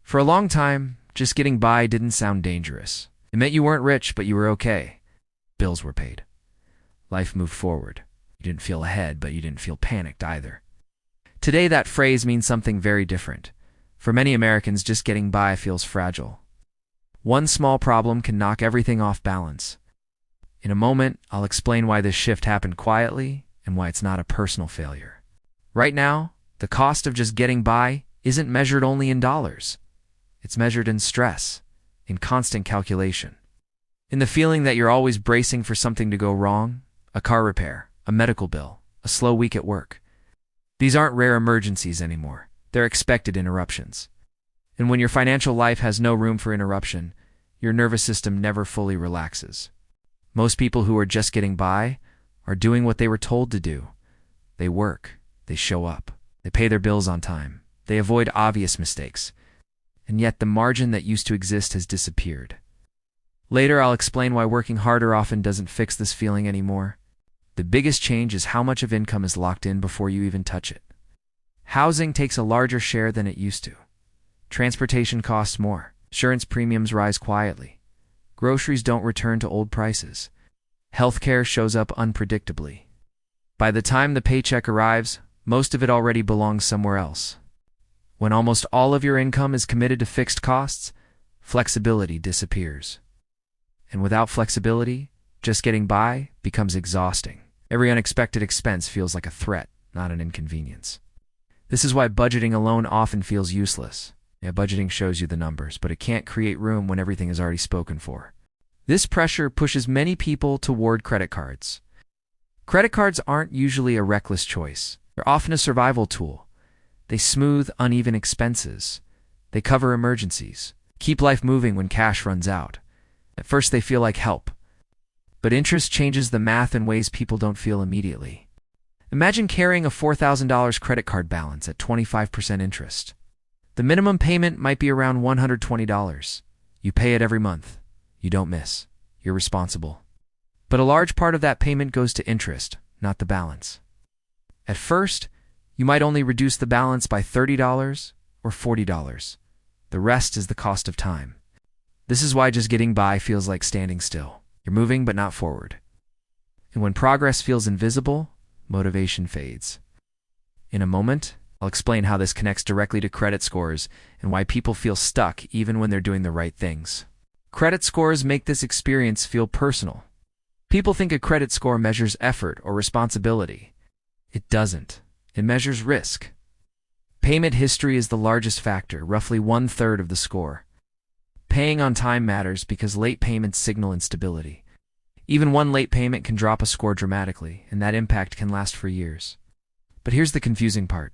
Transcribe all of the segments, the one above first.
For a long time, just getting by didn't sound dangerous. It meant you weren't rich, but you were okay. Bills were paid. Life moved forward. You didn't feel ahead, but you didn't feel panicked either. Today, that phrase means something very different. For many Americans, just getting by feels fragile. One small problem can knock everything off balance. In a moment, I'll explain why this shift happened quietly and why it's not a personal failure. Right now, the cost of just getting by isn't measured only in dollars. It's measured in stress, in constant calculation, in the feeling that you're always bracing for something to go wrong, a car repair, a medical bill, a slow week at work. These aren't rare emergencies anymore. They're expected interruptions. And when your financial life has no room for interruption, your nervous system never fully relaxes. Most people who are just getting by are doing what they were told to do. They work, they show up, they pay their bills on time, they avoid obvious mistakes. And yet the margin that used to exist has disappeared. Later, I'll explain why working harder often doesn't fix this feeling anymore. The biggest change is how much of income is locked in before you even touch it. Housing takes a larger share than it used to. Transportation costs more. Insurance premiums rise quietly. Groceries don't return to old prices. Healthcare shows up unpredictably. By the time the paycheck arrives, most of it already belongs somewhere else. When almost all of your income is committed to fixed costs, flexibility disappears. And without flexibility, just getting by becomes exhausting. Every unexpected expense feels like a threat, not an inconvenience. This is why budgeting alone often feels useless. Yeah, budgeting shows you the numbers, but it can't create room when everything is already spoken for. This pressure pushes many people toward credit cards. Credit cards aren't usually a reckless choice. They're often a survival tool. They smooth uneven expenses. They cover emergencies, keep life moving when cash runs out. At first they feel like help. But interest changes the math in ways people don't feel immediately. Imagine carrying a $4,000 credit card balance at 25% interest. The minimum payment might be around $120. You pay it every month. You don't miss. You're responsible. But a large part of that payment goes to interest, not the balance. At first, you might only reduce the balance by $30 or $40. The rest is the cost of time. This is why just getting by feels like standing still. You're moving but not forward. And when progress feels invisible, motivation fades. In a moment, I'll explain how this connects directly to credit scores and why people feel stuck even when they're doing the right things. Credit scores make this experience feel personal. People think a credit score measures effort or responsibility. It doesn't. It measures risk. Payment history is the largest factor, roughly 1/3 of the score. Paying on time matters because late payments signal instability. Even one late payment can drop a score dramatically, and that impact can last for years. But here's the confusing part.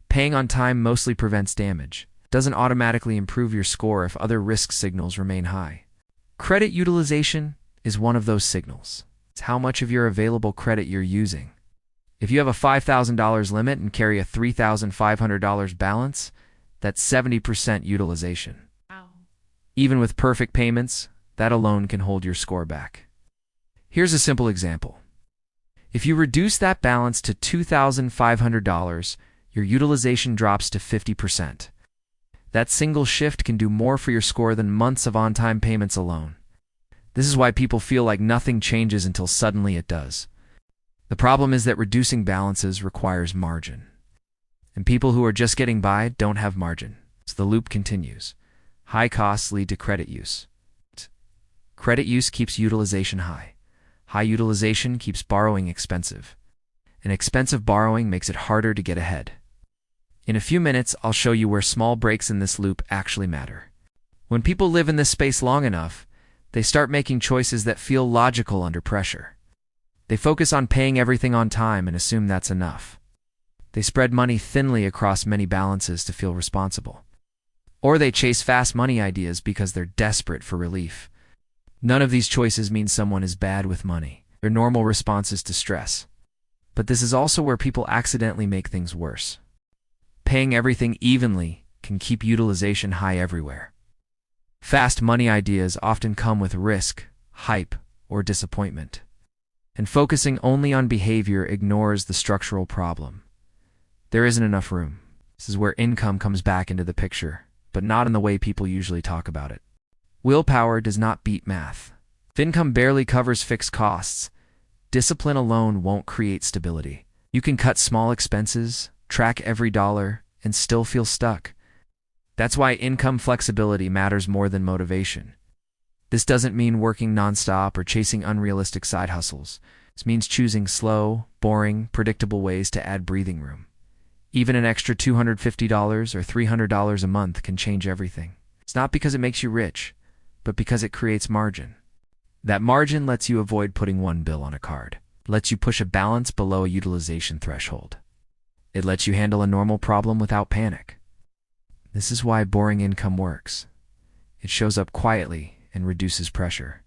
Paying on time mostly prevents damage. It doesn't automatically improve your score if other risk signals remain high. Credit utilization is one of those signals. It's how much of your available credit you're using. If you have a $5,000 limit and carry a $3,500 balance, that's 70% utilization. Wow. Even with perfect payments, that alone can hold your score back. Here's a simple example. If you reduce that balance to $2,500, your utilization drops to 50%. That single shift can do more for your score than months of on-time payments alone. This is why people feel like nothing changes until suddenly it does. The problem is that reducing balances requires margin. And people who are just getting by don't have margin, so the loop continues. High costs lead to credit use. Credit use keeps utilization high. High utilization keeps borrowing expensive. And expensive borrowing makes it harder to get ahead. In a few minutes, I'll show you where small breaks in this loop actually matter. When people live in this space long enough, they start making choices that feel logical under pressure. They focus on paying everything on time and assume that's enough. They spread money thinly across many balances to feel responsible. Or they chase fast money ideas because they're desperate for relief. None of these choices mean someone is bad with money. They're normal responses to stress. But this is also where people accidentally make things worse. Paying everything evenly can keep utilization high everywhere. Fast money ideas often come with risk, hype, or disappointment. And focusing only on behavior ignores the structural problem. There isn't enough room. This is where income comes back into the picture. but not in the way people usually talk about it. Willpower does not beat math. If income barely covers fixed costs, discipline alone won't create stability. You can cut small expenses, track every dollar, and still feel stuck. That's why income flexibility matters more than motivation. This doesn't mean working nonstop or chasing unrealistic side hustles. This means choosing slow, boring, predictable ways to add breathing room. Even an extra $250 or $300 a month can change everything. It's not because it makes you rich, but because it creates margin. That margin lets you avoid putting one bill on a card. It lets you push a balance below a utilization threshold. It lets you handle a normal problem without panic. This is why boring income works. It shows up quietly and reduces pressure.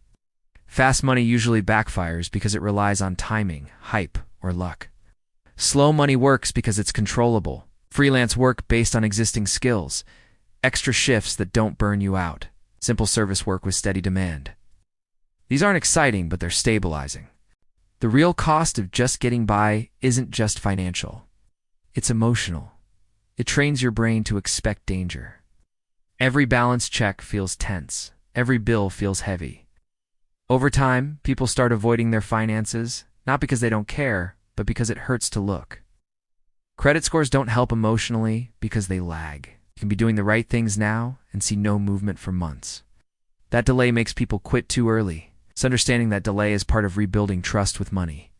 Fast money usually backfires because it relies on timing, hype, or luck. Slow money works because it's controllable. Freelance work based on existing skills. Extra shifts that don't burn you out. Simple service work with steady demand. These aren't exciting, but they're stabilizing. The real cost of just getting by isn't just financial. It's emotional. It trains your brain to expect danger. Every balance check feels tense. Every bill feels heavy. Over time, people start avoiding their finances, not because they don't care, but because it hurts to look. Credit scores don't help emotionally because they lag. You can be doing the right things now and see no movement for months. That delay makes people quit too early. It's understanding that delay is part of rebuilding trust with money.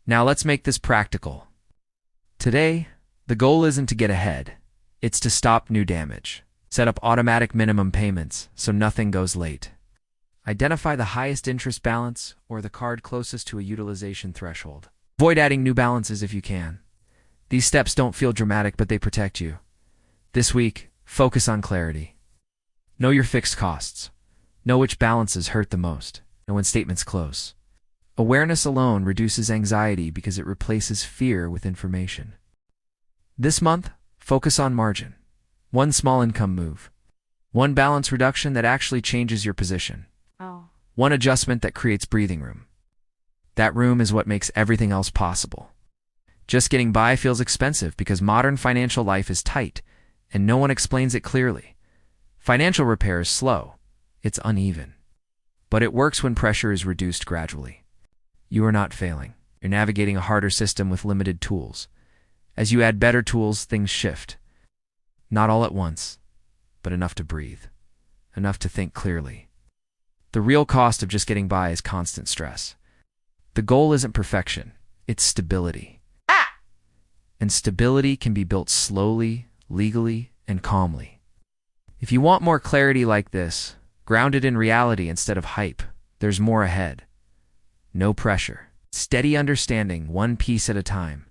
Now let's make this practical. Today, the goal isn't to get ahead. It's to stop new damage. Set up automatic minimum payments so nothing goes late. Identify the highest interest balance or the card closest to a utilization threshold. Avoid adding new balances if you can. These steps don't feel dramatic, but they protect you. This week, focus on clarity. Know your fixed costs. Know which balances hurt the most. Know when statements close. Awareness alone reduces anxiety because it replaces fear with information. This month, focus on margin. One small income move. One balance reduction that actually changes your position. One adjustment that creates breathing room. That room is what makes everything else possible. Just getting by feels expensive because modern financial life is tight, and no one explains it clearly. Financial repair is slow. It's uneven. But it works when pressure is reduced gradually. You are not failing. You're navigating a harder system with limited tools. As you add better tools, things shift. Not all at once, but enough to breathe. Enough to think clearly. The real cost of just getting by is constant stress. The goal isn't perfection, it's stability. And stability can be built slowly, legally, and calmly. If you want more clarity like this, grounded in reality instead of hype, there's more ahead. No pressure. Steady understanding, one piece at a time.